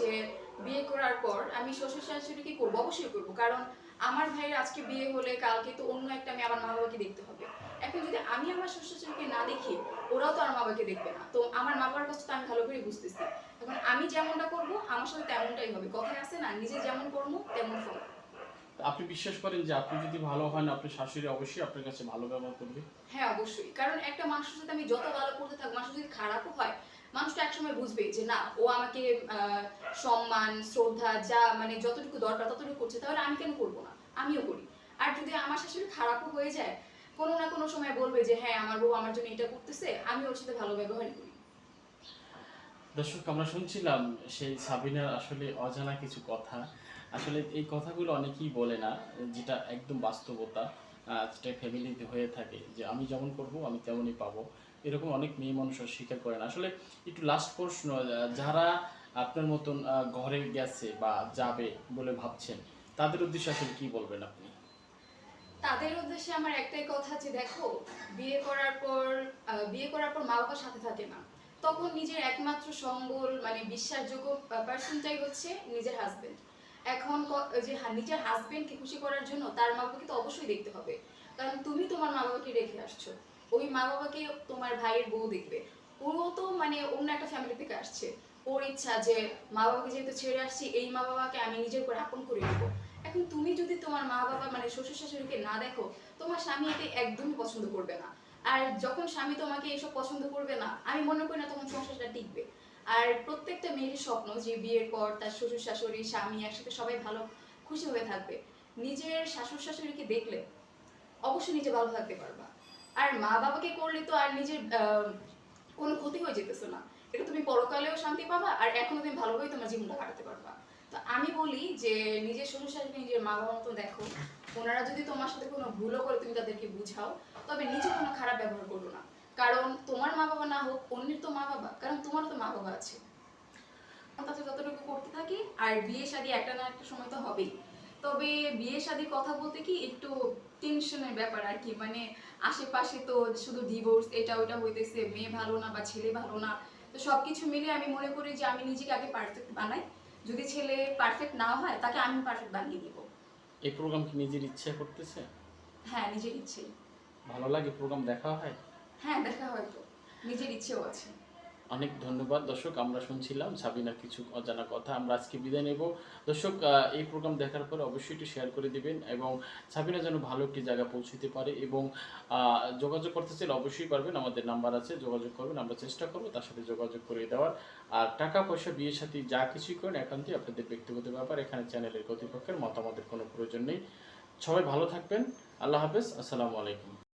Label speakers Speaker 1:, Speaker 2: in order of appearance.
Speaker 1: যে বিয়ে করার পর আমি শ্বশুর শাশুড়িকে করবো, অবশ্যই করবো। কারণ আমার ভাইয়ের আজকে বিয়ে হলে কালকে তো অন্য একটা মেয়ে আমার মা বাবাকে দেখতে হবে। এখন যদি আমি আমার শ্বশুর শাশুড়িকে না দেখি, ওরাও তো আমার মা বাবাকে দেখবে না। তো আমার মা বাবার কাছে তো আমি ভালো করে বুঝতেছি। এখন আমি যেমনটা করবো আমার সাথে তেমনটাই হবে। কথায় আছে না, নিজে যেমন কর্ম তেমন ফল।
Speaker 2: আপনি বিশ্বাস করেন যে আপনি যদি ভালো হন আপনার শাশুড়ি অবশ্যই আপনার কাছে ভালো ব্যবহার করবে?
Speaker 1: হ্যাঁ, অবশ্যই। কারণ একটা মানুষের সাথে আমি যত ভালো করতে থাকবো, মানুষ যদি খারাপও হয়, মানুষটা একসময় বুঝবে যে না, ও আমাকে সম্মান, শ্রদ্ধা যা মানে যতটুকু দরকার ততটুকু করছে, তাহলে আমি কেন করবো না? আমিও করি। আর যদি আমার শাশুড়ি খারাপও হয়ে যায়, কোনো না কোনো সময় বলবে যে হ্যাঁ, আমার বউ আমার জন্য এটা করতেছে, আমি ওর সাথে ভালো ব্যবহারই করি।
Speaker 2: দর্শক, আমরা শুনছিলাম সেই সাবিনার আসলে অজানা কিছু কথা। আসলে এই কথাগুলো অনেকেই বলে না, যেটা একদম বাস্তবতা। যেটা ফ্যামিলিতে হয়ে থাকে যে আমি যেমন করব আমি তেমনই পাবো। এরকম অনেক মেয়ে মানুষও স্বীকার করে না। আসলে একটু লাস্ট প্রশ্ন, যারা আপনার মতন ঘরে গেছে বা যাবে বলে ভাবছেন, তাদের উদ্দেশ্যে আসলে কি বলবেন আপনি?
Speaker 1: তাদের উদ্দেশ্যে আমার একটাই কথা যে দেখো, বিয়ে করার পর মা বাবার সাথে থাকে না। তখন নিজের একমাত্র সম্বল মানে বিশ্বাসযোগ্য পার্সনটাই হচ্ছে নিজের হাজবেন্ড। এখন নিজের হাজবেন্ডকে খুশি করার জন্য তার মা বাবাকে তো অবশ্যই দেখতে হবে। কারণ তুমি তোমার মা বাবাকে রেখে আসছো, ওই মা বাবাকে তোমার ভাইয়ের বউ দেখবে। ও তো মানে অন্য একটা ফ্যামিলি থেকে আসছে। ওর ইচ্ছা যে মা বাবাকে যেহেতু ছেড়ে আসছি, এই মা বাবাকে আমি নিজের করে আপন করে নেবো। এখন তুমি যদি তোমার মা বাবা মানে শ্বশুর শাশুড়িকে না দেখো, তোমার স্বামী এতে একদমই পছন্দ করবে না। আর যখন স্বামী তোমাকে এসব পছন্দ করবে না, আমি মনে করি না তখন সংসারটা টিকবে। আর প্রত্যেকটা মেয়ের স্বপ্ন যে বিয়ের পর তার শ্বশুর শাশুড়ি স্বামী একসাথে সবাই ভালো খুশি হয়ে থাকবে। নিজের শাশুড় শাশুড়িকে দেখলে অবশ্যই নিজে ভালো থাকতে পারবা। আর মা বাবাকে করলে তো আর নিজের কোনো ক্ষতি হয়ে যেতেছে না। এটা তুমি পরকালেও শান্তি পাবা, আর এখনো তুমি ভালোভাবে তোমার জীবনটা কাটাতে পারবা। তো আমি বলি যে নিজের শ্বশুর শাশুড়ি নিজের মা বাবার মতো দেখো। ওনারা যদি তোমার সাথে কোনো ভুলও করে তুমি তাদেরকে বুঝাও, তবে নিজে কোনো খারাপ ব্যবহার করো না। কারণ তোমার মা বাবা না হোক, অন্যের তো মা বাবা, কারণ তোমারও তো মা বাবা আছে। তাতে যতটুকু করতে থাকি। আর বিয়ে শাদী একটা না একটা সময় তো হবেই। তবে বিয়ে শাদীর কথা বলতে কি একটু টেনশনের ব্যাপার আর কি, মানে আশেপাশে তো শুধু ডিভোর্স এটা ওটা হইতেছে, মেয়ে ভালো না বা ছেলে ভালো না। তো সবকিছু মিলে আমি মনে করি যে আমি নিজেকে আগে পারফেক্ট বানাই। যদি ছেলে পারফেক্ট না হয়, তাকে আমি পারফেক্ট বানিয়ে দিব।
Speaker 2: এই প্রোগ্রাম কি নিজের ইচ্ছা করতেছে?
Speaker 1: হ্যাঁ, নিজের ইচ্ছেই।
Speaker 2: ভালো লাগে প্রোগ্রাম দেখা হয়?
Speaker 1: হ্যাঁ, দেখা হয়তো, নিজের ইচ্ছেও আছে।
Speaker 2: অনেক ধন্যবাদ। দর্শক, আমরা শুনছিলাম সাবিনার কিছু অজানা কথা। আমরা আজকে বিদায় নেব। দর্শক, এই প্রোগ্রাম দেখার পর অবশ্যই একটু শেয়ার করে দিবেন এবং সাবিনা যেন ভালো একটি জায়গায় পৌঁছতে পারে এবং যোগাযোগ করতে চাইলে অবশ্যই পারবেন। আমাদের নাম্বার আছে, যোগাযোগ করবেন। আমরা চেষ্টা করব তার সাথে যোগাযোগ করে দেওয়ার। আর টাকা পয়সা বিয়ের সাথে যা কিছুই করেন একান্তই আপনাদের ব্যক্তিগত ব্যাপার। এখানে চ্যানেলের কর্তৃপক্ষের মতামতের কোনো প্রয়োজন নেই। সবাই ভালো থাকবেন। আল্লাহ হাফেজ। আসসালামু আলাইকুম।